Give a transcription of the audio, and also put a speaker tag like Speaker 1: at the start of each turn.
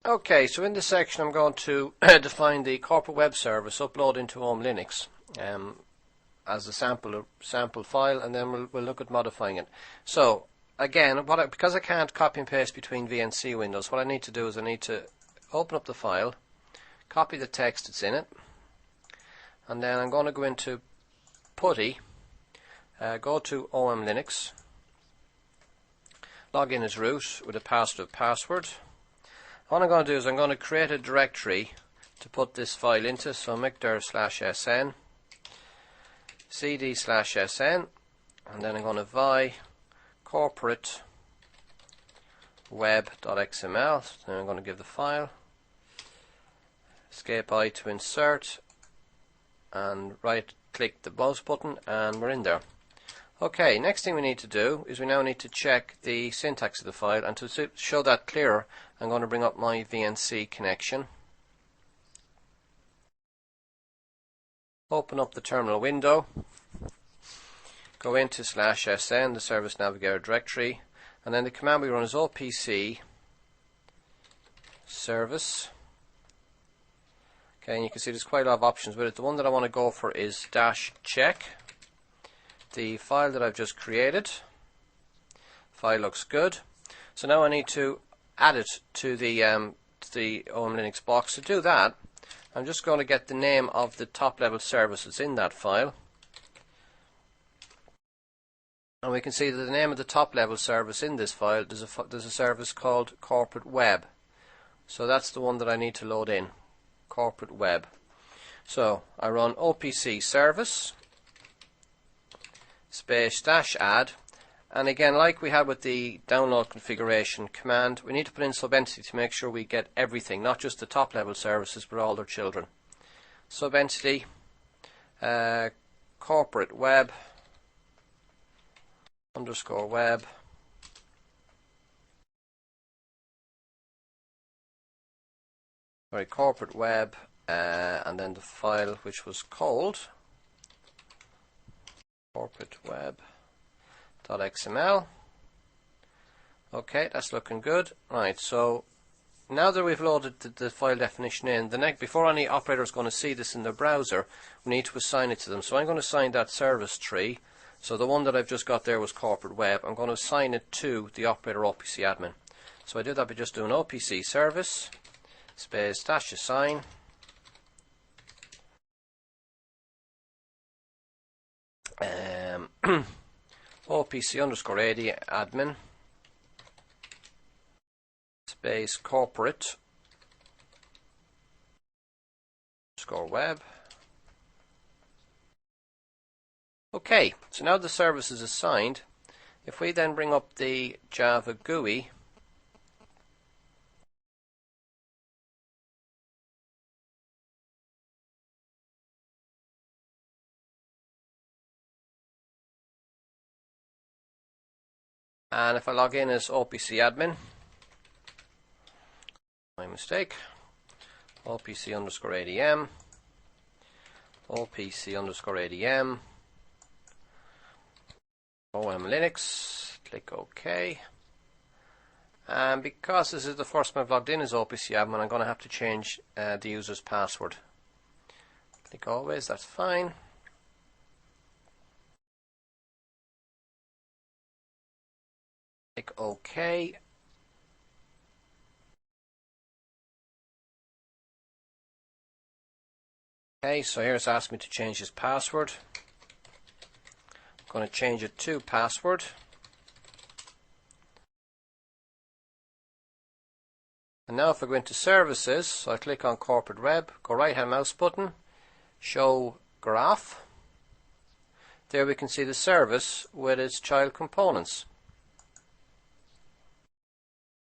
Speaker 1: Okay, so in this section I'm going to define the corporate web service, upload into Home Linux as a sample file, and then we'll look at modifying it. So again, because I can't copy and paste between VNC windows, what I need to do is I need to open up the file, copy the text that's in it, and then I'm going to go into PuTTY, go to OM Linux, log in as root with a positive password. What I'm going to do is I'm going to create a directory to put this file into, so mkdir/sn, cd/sn, and then I'm going to vi corporate web.xml, so then I'm going to give the file, escape I to insert, and right click the mouse button, and we're in there. Okay, next thing we need to do is we now need to check the syntax of the file, and to show that clearer I'm going to bring up my VNC connection. Open up the terminal window, go into /sn, the service navigator directory, and then the command we run is opc service. Okay, and you can see there's quite a lot of options with it. The one that I want to go for is -check. The file that I've just created, file looks good. So now I need to add it to the OM Linux box. To do that, I'm just going to get the name of the top level services in that file, and we can see that the name of the top level service in this file, there's a service called corporate web. So that's the one that I need to load in, corporate web. So I run opc service space -add, and again, like we had with the download configuration command, we need to put in subentity to make sure we get everything, not just the top level services but all their children. Subentity corporate web underscore web corporate web, and then the file which was called corporate web.xml. Okay, that's looking good. Right, so now that we've loaded the file definition in, before any operator is going to see this in their browser, we need to assign it to them. So I'm going to assign that service tree. So the one that I've just got there was corporate web. I'm going to assign it to the operator opc admin. So I do that by just doing opc service space -assign opc underscore AD admin space corporate underscore web. Okay, so now the service is assigned. If we then bring up the Java GUI, and if I log in as opc admin, my mistake, opc underscore adm, opc underscore adm, OM Linux, click OK. And because this is the first time I've logged in as opc admin, I'm going to have to change the user's password. Click always, that's fine. Click OK. Okay, so here it's asked me to change his password. I'm going to change it to password. And now if I go into services, so I click on corporate web, go right hand mouse button, show graph. There we can see the service with its child components.